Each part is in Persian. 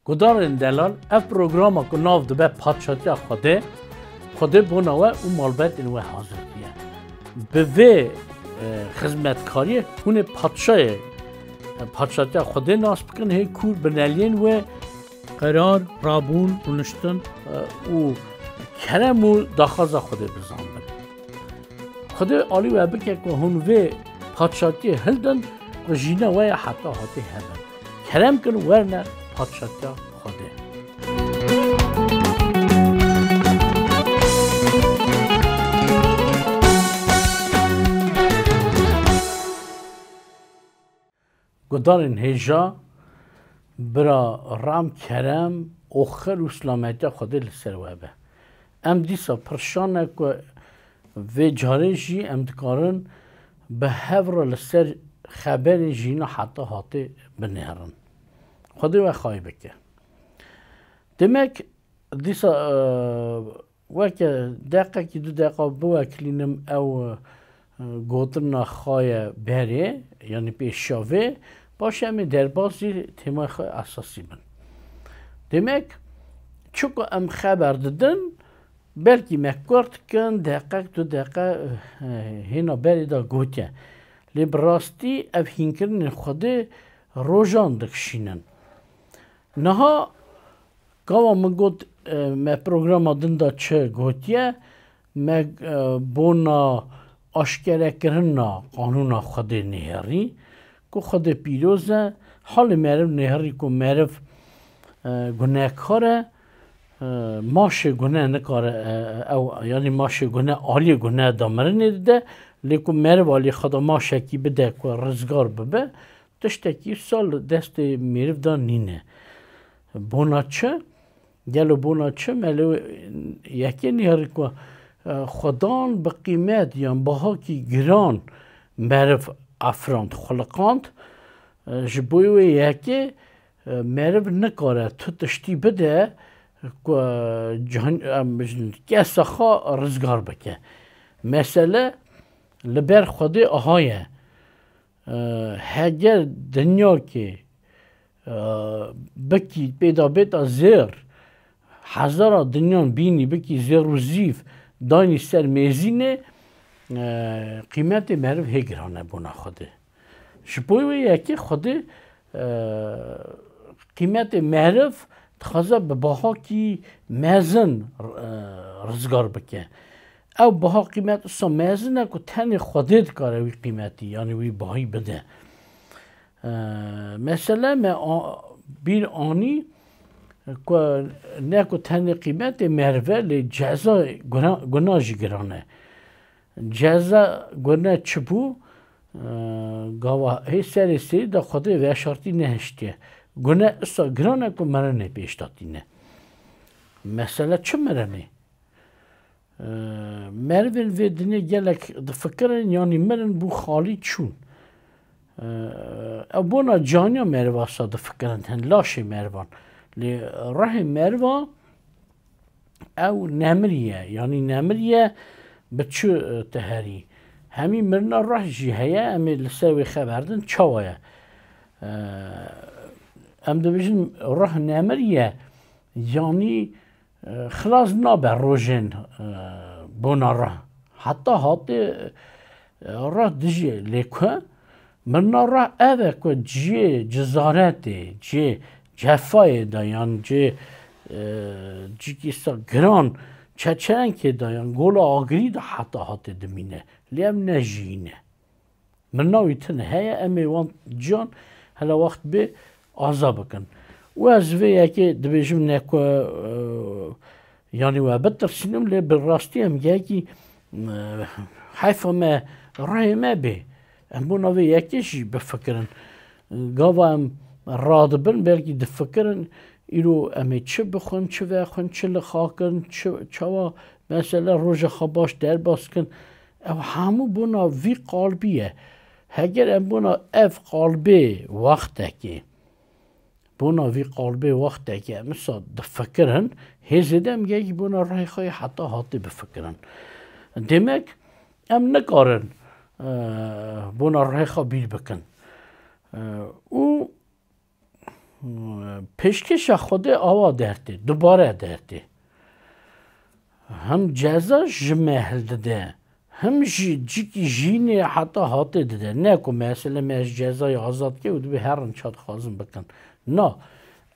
گدارن دلال اف پروگرام کو ناو دبه پادشاهی خوده بوناوه او مالبت اینوه حاضر بیه به وی خدمتکاری هونه پادشاهی خوده ناس بکن هی کور بنالین و قرار رابون رونشتن و کرم و داخاز خوده بزن بد خوده آلی و بکه که هون وی پادشاهی هلدن و جینه وی حتی هاتی هبن کرم کن ورنه پادشاهی خوده گدارن هجا برا رام کرم آخر اسلامتی خوده لسر وابه ام دیسا پرشانه که و جاره جی ام دکارن به هفره لسر خبر جینا حتی هاته بنهرن خوده و خواهی بکه demek دیسا وکه دقیقه که دو دقیقه بوکلینم او گوتنا خواهی بره یعنی پیشاوه باشه امی دربازی تیمای خواهی اساسی بن demek چوکو ام خبر دادن بلکی مکارت کن دقیق دو دقیقه هینا بری دا گوته لی براستی اف هینکرن خوده روژان دکشینن نها گاوا من گوت ما پروگرام دندا چه گوتیه ما بونا آشکره کرنا قانون خود نهری که خود پیروزه حال معرف نهری که معرف گناه کاره ماشه گناه نکاره او یعنی ماشه گناه عالی گناه دامره نده لیکن معرف عالی خدا ماشه کی بده که رزگار ببه تشتکی سال دست معرف دا نینه بونا چه گلو بونا چه ملو یکی نهری که خدان به قیمت یا باها کی گران معرف افراند خلقاند جبوی یکی معرف نکاره تو تشتی بده که کسی خواه رزگار بکه مثلا لبر خودی آهایه هگر دنیا که بکی پیدا بیتا زیر هزار دنیا بینی بکی زیر و زیف دانی سر میزینه قیمت معرف هگرانه بونا خوده شپوی یکی خوده قیمت معرف تخوازه به باها کی مزن رزگار بکه او باها قیمت اصلا مزنه که تن خوده دکاره وی قیمتی یعنی وی باهی بده مثلا بیر آنی که نه که تن قیمت معرفه لی جزا گناه جگرانه جزا گناه چبو گاوا هی سری سری دا خوده وشارتی نهشتیه گناه اصلا گرانه که مرنه پیشتاتینه مثلا چه مرنه؟ مرون و دنیا گلک دفکرن یعنی مرن بو خالی چون او بونا جانیا مروا سا دفکرن هن لاشه مروان لی راه مروا او نمریه یعنی نمریه بچو تهری همین مرنا راه جی هیا امی لسوی خبردن چاویه ام دبیجن راه نمریه یعنی خلاص نابه روژن بونا راه حتی هاتی راه دجی لیکن مرنا راه اوه که جی جزارته جی جفای دایان جی کسا گران چچرن که دایان گولا آگری دا حتی هاتی دمینه لیم نجینه مرنا ویتن هیا امی وان جان هلا وقت به آزا بکن و از وی یکی دبیجم نکو یعنی و بترسینم لی بالراستی هم یکی حیفا ما رای ما به ام بونا وی یکیشی بفکرن گاوا ام رادبن بلکی دفکرن ایرو امی چه بخون چه وخون چه لخاکن چه مثلا روژ خواباش در باز کن او همو بونا وی قالبیه هگر ام بونا اف قالبی وقته که بونا وی قالبی وقته که مثلا دفکرن هزیدم یکی بونا رای خواهی حتی هاتی بفکرن demek ام نکارن بونا رای خواه بیر بکن او پیشکش خود آوا درده دوباره درده هم جزا جمهل داده هم جیکی جینه حتی هاته داده نه که مثلا مش جزای آزاد که و به هر انچاد خازم بکن نه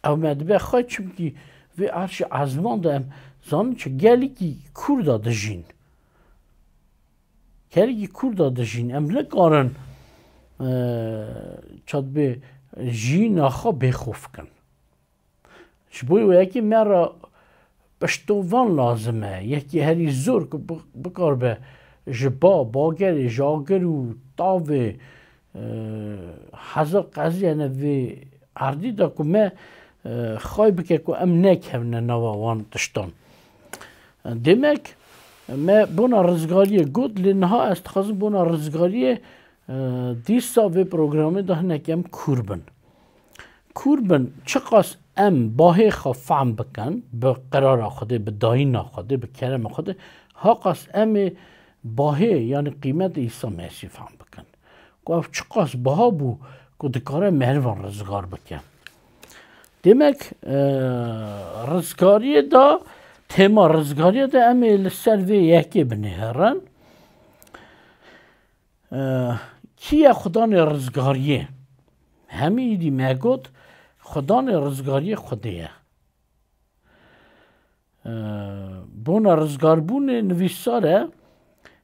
او به خواهد چونکه و عرش ازمان دارم زانی که گلی که کور داده جین گلی که کور داده جین ام نکارن چاد به جین آخا بخوف کن شبوی و یکی مرا پشتوان لازمه یکی هری زور که بکار به جبا باگر جاگر و تاو حضر قضیه نوی عردی دا که ما خواهی بکر که ام نکهونه نواوان تشتان demek me buna rızgariye god li niha est xwazim buna rızgariye dîsa vê programê de hinek em kûr bin. Kûr bin çi qas em bahê xwe fehm bikin bi qerara Xwedê bi dayîna Xwedê bi kerema Xwedê ha qas em ê bahê yanî qîmetê İsa Mesîh fehm bikin. Ku ev çi qas biha bû ku dikare merivan rızgar bike. Demek rızgariyê da tema rızgariyê de em ê li ser vê yekê binêherin. Kî ye xudanê rızgariyê? Hemî îdî me got xudanê rızgariyê Xwedê ye. Bona rızgarbûnê nivîsar e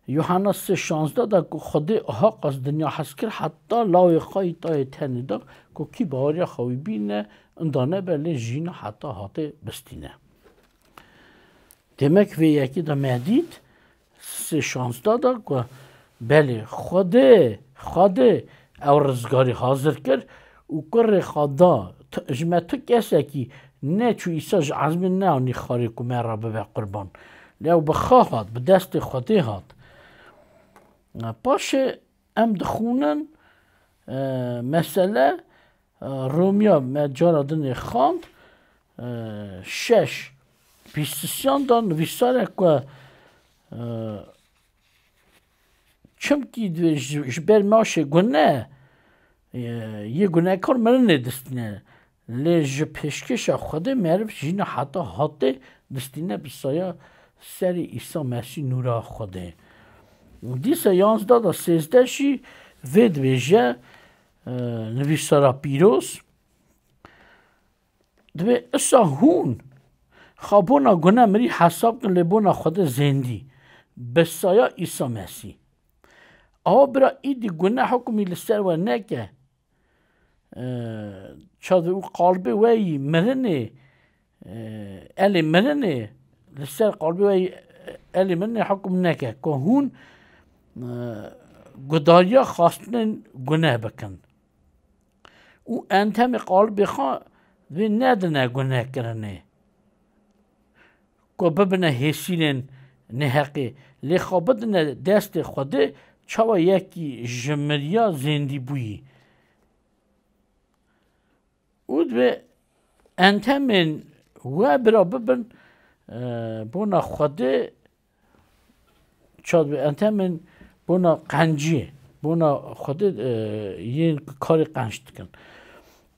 Yuhanna 3:16 da ku Xwedê ha qas dinya hez kir heta lawê xwe îtayê tenê da ku kî baweriya xwe wî bîne inda nebe lê jîna heta hatê bistîne. Demek vê yekî de me dît 3:16 da ku belê Xwedê ew rızgarî hazir kir û kurê xwe da ji me tu kesekî neçû îsa ji ezmên neanî xwarê ku me re bibe qurban. Lê ew bi xwe hat bi destê Xwedê hat. Paşê em dixwînin mesele Romya me cara dinê xwand 6:23 da nivîsar e ku çimkî divê ji ber maşê guneh yê gunehkar mirinê distîne. Lê ji pêşkeşa Xwedê meriv jîna heta hatê distîne bi saya serê İsa Mesîh nûra Xwedê. Dîsa 11 da 13 jî vê dibêje nivîsara pîroz divê îsa hûn xa bona guneh mirî hesab kin lê bona Xwedê zêndî bi saya İsa Mesîh. Ava bira îdî guneh hukmî li ser we neke çad û qalbê we yî mirinê elê mirinê li ser qalbê we yî elê mirinê hukm neke ku hûn gudariya xastinên guneh bikin. Û entemê qalbê xwe vê nedine gunehkirinê ku bibine hêsînên neheqê lê xwe bidine destê Xwedê çawa yekî ji miriya zêndîbûyî. û divê entemên we bira bibin bona Xwedê çad divê entemên bona qenciyê bona Xwedê yên karê qenc dikin.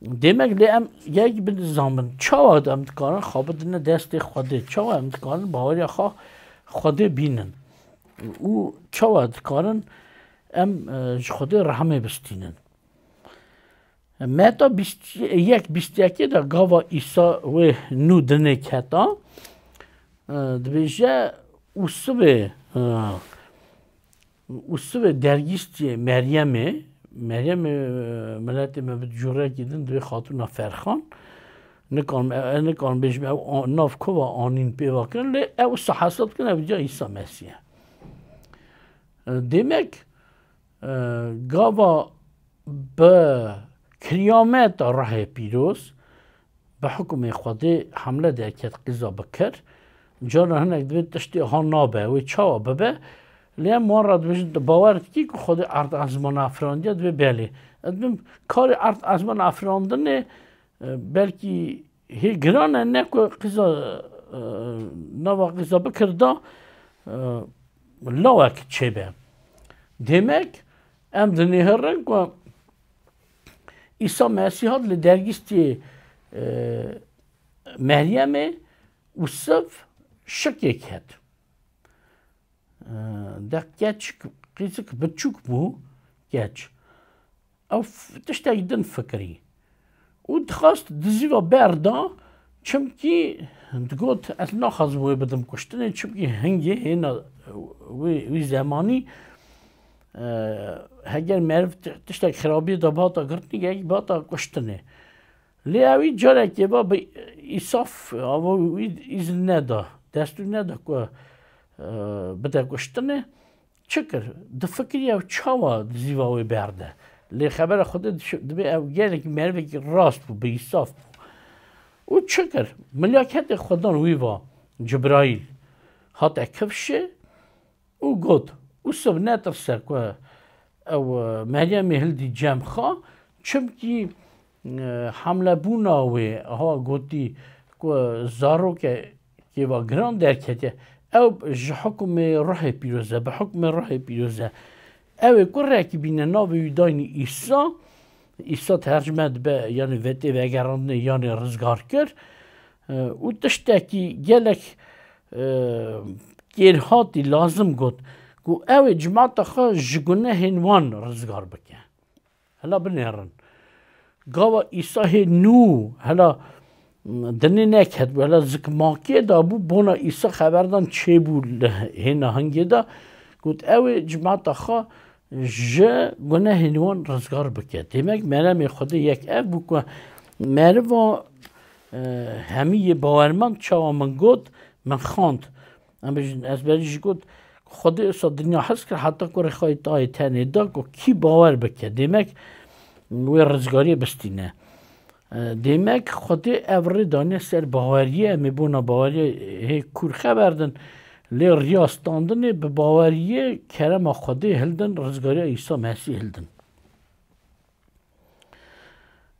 Demek lê em yek bizamin çawa em dikarin xwe bidine destê Xwedê çawa em dikarin baweriya xwe Xwedê bînin û çawa dikarin em ji Xwedê rehmê bistînin. Meta 21 da gava İsa wê nû dinê keta dibêje û sivê dergîstiyê Meryemê miletê me bi curekî din divê xatûna Ferxan nikarin bêjim ew nav kova anîn pêva kirin lê ew wisa hesab kirin ev ca İsa Mesîh ye. Demek gava bi kiriyameta rehê pîroz bi hukmê Xwedê hemle derket qîza bikir caran hinek divê tiştê ha nabe wê çawa bibe lê em wan re dibêjin bawer dikî ku Xwedê erd ezmana firandiye divê belê. Ez dibim karê erd ezmana firandinê belkî hê giran e ne ku qîza nava qîza bikir da lawek çêbe. Demek em dinêhirin ku İsa Mesîh hat li dergîstiyê مریم یوسف شکی کرد. ده گچ قیزک بچوک بو گچ. او تشتاق دن فکری. و دخواست دزیوا بردا چمکی دگوت از نخواست بوی بدم کشتنه چمکی هنگی هینا وی زمانی هگر مرف تشتاق خرابی دا باتا گرتنی که یک باتا کشتنه. لی اوی جاره که با به ایصاف اوی ایزن ندا دستور ندا که بده کشتنه چکر ده فکری او چاوا دزیوا وی برده. لی خبر خود دبی او گله که مرفی که راست بو به ایصاف بو. و چکر ملاکت خودان وی با جبرائیل هات اکفشه و گود و سب نترسه که او مریم هلدی جمع خواه چمکی حمله بونا و ها گوتی که زارو که با گران درکته او حکم روح پیروزه به حکم روح پیروزه او کره که بینه ناوی داینی ایسا ترجمه به یعنی وطی وگرانه یعنی رزگار کرد و تشتاکی گلک گرهاتی لازم گود که او جماعت خواه جگونه هنوان رزگار بکن هلا بنیرن گاوا ایسا نو هلا دنی نکد و هلا زکماکی دا بو بونا ایسا خبردان چه بو هنه هنگی دا گود او جماعت خواه جه گناه هنوان رزگار بکد. دیمک مرم خود یک اف بو که مرم همی باورمند چاوا من گود من خواند. از بریش گود خود اصلا دنیا هست که حتی که رخواه تای تنه دا که کی باور بکد. دیمک وی رزگاری بستینه. دیمک خود اوری دانه سر باوریه می بونا باوریه کور خبردن لی ریاستاندن به باوریه کرم خود هلدن رزگاری عیسی مسیح هلدن.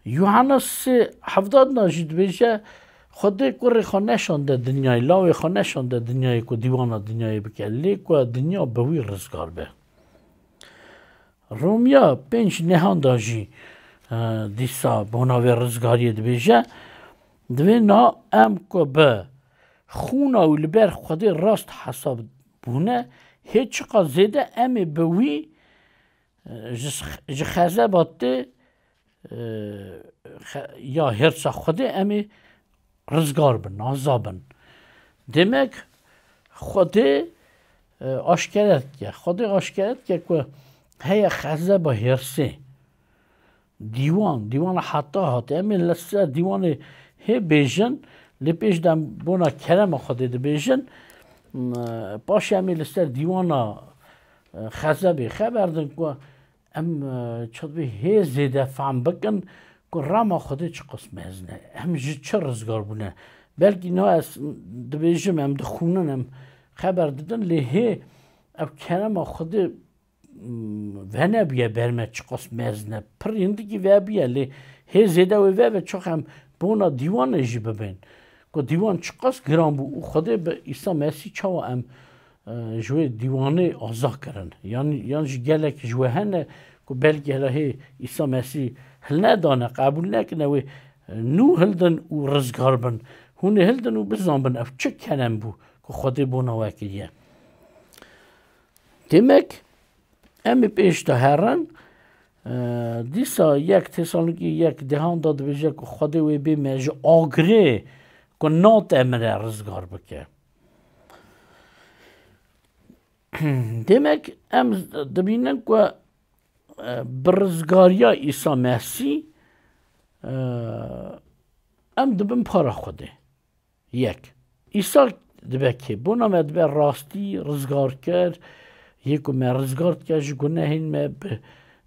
یوحناس 70 ناجید بیشه خود کور خانشانده دنیای لاوی خانشانده دنیای که دیوانا دنیای بکه لی که دنیا به وی رزگار به. رومیا 5 نهان داجی دیسا بوناوی رزگاری دبیجه دوی نا ام که به خونا و لبر خود راست حساب بونه هیچ قا زیده امی بوی جخزه باته یا هرچا خود امی رزگار بن عذابن. demek خود آشکارت که خود آشکارت که هی خزه با هرسه دیوان حتی هاته امی لسه دیوان هی بیجن لپیش دم بونا کرم خود بیجن باشه امی لسه دیوان خزه بی خبردن که ام چود بی هی زیده فهم بکن که رام خود چه قسم ازنه هم چه رزگار بونه بلکه نه از دبیجم هم دخونن هم خبر دادن لیه اب کرم خود ونه بیه برمه چه قسم ازنه پر یندگی و بیه لی هی زیده و چه هم بونا دیوان جی ببین که دیوان چه قسم گرام بو خود به عیسی مسیح چه هم جوی دیوانه آزاد کرن یعنی گله که جوی هنه که بلکه هی عیسی مسیح هل ندانه قبول نکنه و نو هلدن و رزگار بن هونه هلدن و بزن بن اف چه کنم بو که خود بونا وکیه demek امی پیش تا هرن دیسا یک تسالونیکی یک دهان داده بشه که خود وی بی مج آگره که نات امره رزگار بکه demek ام دبینن که برزگاریا عیسی مسیح ام دبن پارا خوده یک عیسی دبه که بونا مدبه راستی رزگار کرد یکو من رزگار کرد گناه این ما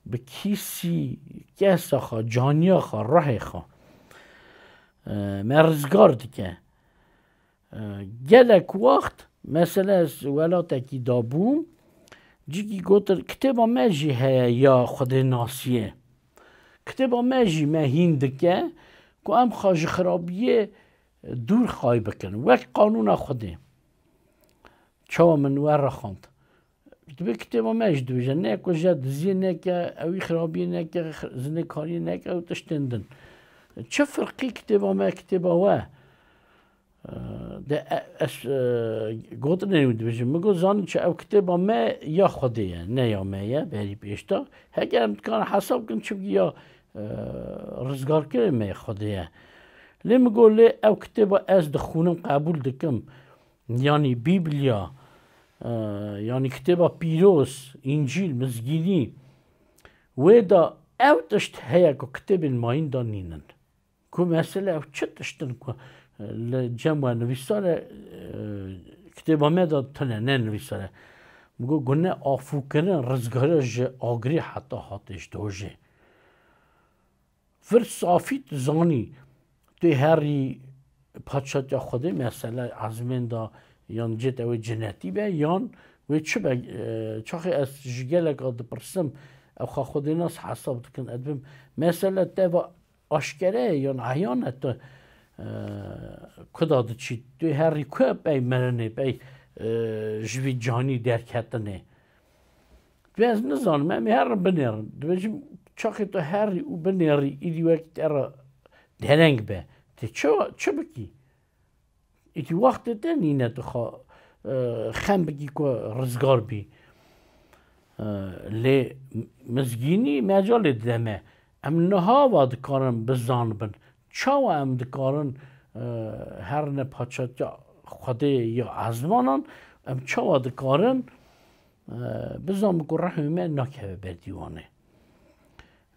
به کسی کسا خواه جانیا خواه راه خواه من رزگار دیگه گلک وقت مثلا از ولاتا کی دابوم جیگی گوتر کتابا مجی هیا یا خود ناسیه کتابا مجی مهین دکه که ام خواج خرابیه دور خواهی بکن وک قانون خوده چاو من ور خواند به کتابا مجی دویجه نه که جد زی نه که اوی خرابیه نه که زنه کاری نه که او تشتندن چه فرقی کتابا ما کتابا و ده اس گوت نمی‌دونم بچه میگو زانی چه او کتابا ما یا خودیه نه یا مایه بری پیشتا هگر امکان حساب کن چه یا رزگار کنه ما خودیه لی میگو لی او کتابا از دخونم قبول دکم یعنی بیبلیا یعنی کتابا پیروس انجیل مزگینی و دا او تشت هیا که کتاب ماین دا نینن که مثلا او چه تشتن که لجمع نویساره کتابا ما دا تنه نه نویساره میگو گونه آفو کنن رزگاره جه آگری حتی حاتش دوجه فر صافیت زانی توی هری پادشاه خوده مثلا عزمین دا یان جت او جنتی به یان و چه به چاخی از جگل که پرسم او خود ناس حساب دکن ادبم مثلا تبا آشکره یان عیانه تو کداد چی توی هری که بی مرنه بی جوی جانی درکتنه دویز نزانم امی هر بنیرن دویجم چاخی تو هری او بنیری ایدی وقت ارا درنگ به تی چه بکی؟ ایتی وقت دنینه تو خم بگی که رزگار بی لی مزگینی مجال دمه ام نهاوا دکارن بزان بن چاو ام دکارن هر نه پاچات خوده یا ازمانان ام چاو دکارن بزان بکن رحمه نکه بردیوانه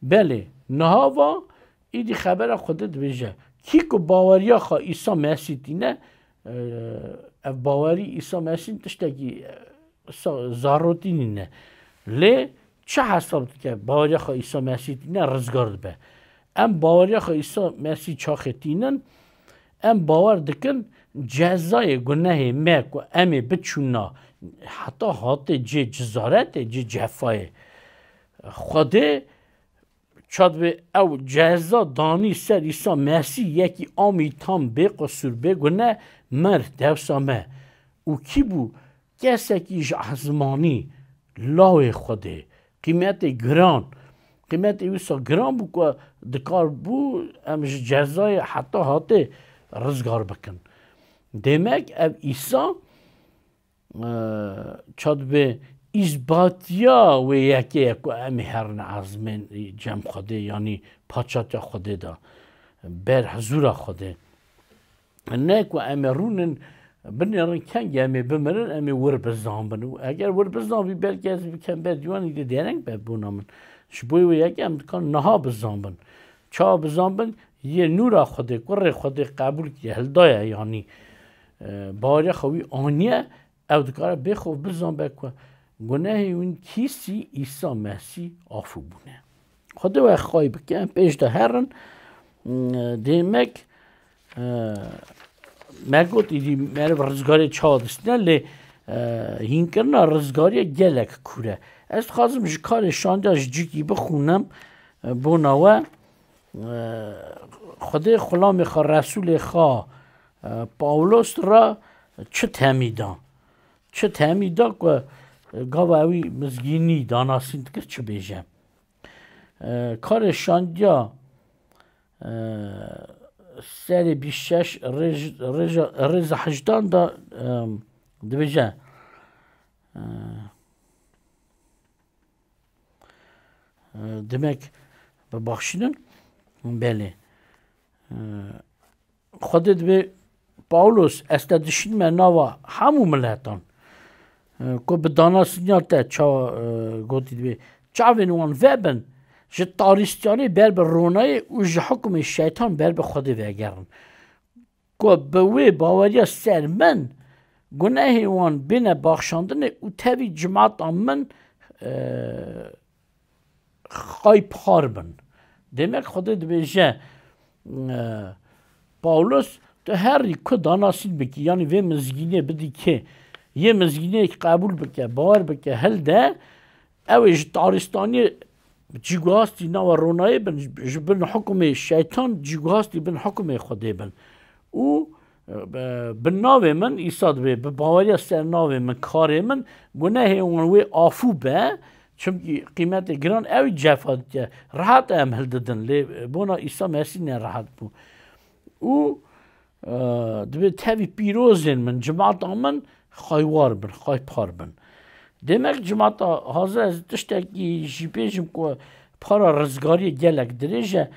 بله نهاوا ایدی خبر خودت بجه کی که باوریا خواه ایسا مسیح دینه باوری ایسا مسیح تشتگی زاروتی نینه لی چه حساب که باوری خواه ایسا مسیح دینه رزگارد به ام باوری خواه ایسا مسیح چاختینن ام باور دکن جزای گناه مک و امی بچونا حتی حتی جه جزارت جه جفای خوده چاد به او جزا دانی سر ایسا مسیح یکی آمی تام به قصور به گناه مرد دوسامه او کی بو کسی که عزمانی لاوی خوده قیمت گران قیمت ایسا گران بو که دکار بو امش جزای حتی حتی رزگار بکن demek ev İsa çad be izbatiya ve yeke ku em herne azmen cem xode yani paçata xode da ber huzura xode ne ku em runen بنیارن کنگ امی بمرن امی ور بزن بنو اگر ور بزن بی belki از بکن بر دیوانی ده درنگ به بونامن شبوی و یک ام دکان نها بزن بن چا بزن بن یه نورا خوده قر خوده قبول که هلدایه یعنی باری خوی آنیه او دکاره بخو بزن بکن گناه اون کیسی عیسی مسیح آفو بونه خوده و خواهی بکن پیش ده هرن demek مگوت ایدی مره رزگاری چادستنه لی هینکرنا رزگاری گلک کوره از خواستم جکار شانده جیکی بخونم بوناوه خدا خلام خواه رسول خواه پاولوس را چه تمیدان که گاوه اوی مزگینی داناسین که چه بیجم کار شانده سری 26 رز حجدان دا دویجه demek ببخشیدن بله خودت به پاولوس استدشین من نوا همو ملتان که به دانستنیار تا چا گوتید به چاوین وان وبن جه تاریستیانی بر به رونای و جه حکم شیطان بر به خود وگرن که به وی باوریا سر من گناه وان بین بخشاندن او تاوی جماعت من خواهی پار بن demek خودت بجه پاولوس تو هر که داناسید بکی یعنی وی مزگینه بدی که یه مزگینه که قبول بکه باور بکه هل ده اوش تاریستانی جیگوهاستی نو رونایی بن حکم شیطان جیگوهاستی بن حکم خوده بن او به ناو من ایساد به باوری سر ناو من کار من گناه اونوی آفو به چونکی قیمت گران اوی جفات راحت ام هل ددن لی بونا عیسی مسیح نه راحت بو او دبی تاوی پیروزین من جماعت من خایوار بن خای پار بن demek cemaat hazır ez tiştekî jî bêjim ku para rizgariyê gelek dirêje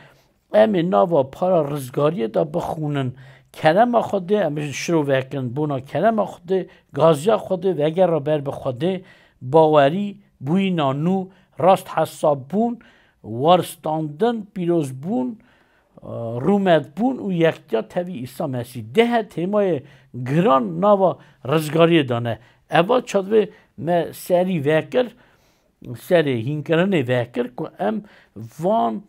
em ê nava para rizgariyê de bixûnin kerema Xwedê em ê şiro vekin bûna kerema Xwedê gaziya Xwedê vegera ber bi Xwedê bawerî bûyîna nû rast hesab bûn warstandin pîrozbûn rûmetbûn û yektiya tevî îsa Mesîh dehe têmayê giran nava rizgariyê de ne eva çavê me serî vekir serê hînkirinê vekir ku em van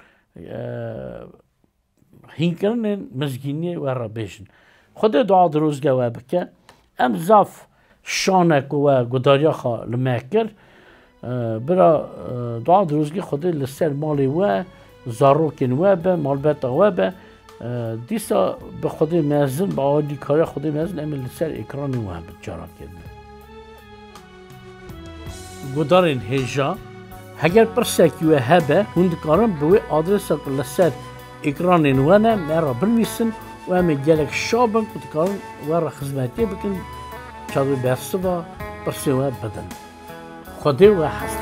hînkirinên mizgîniyê we re bêjin Xwedê dua dirozge we bike em zaf şanek we gudariya xwe li me kir bira dua dirozgê Xwedê li ser malê we zarokên we be malbeta we be dîsa bi Xwedê mezin bi alîkariya Xwedê mezin em ê li ser ekranê we bi carakê gudarên hêja heger pirsekî we hebe hûn dikarin bi wê adresa li ser ekranên we ne me re binivîsin û em ê gelek şabin ku dikarin we re xizmetiyê bikin çavê bersiva pirsê we bidin Xwedê we hest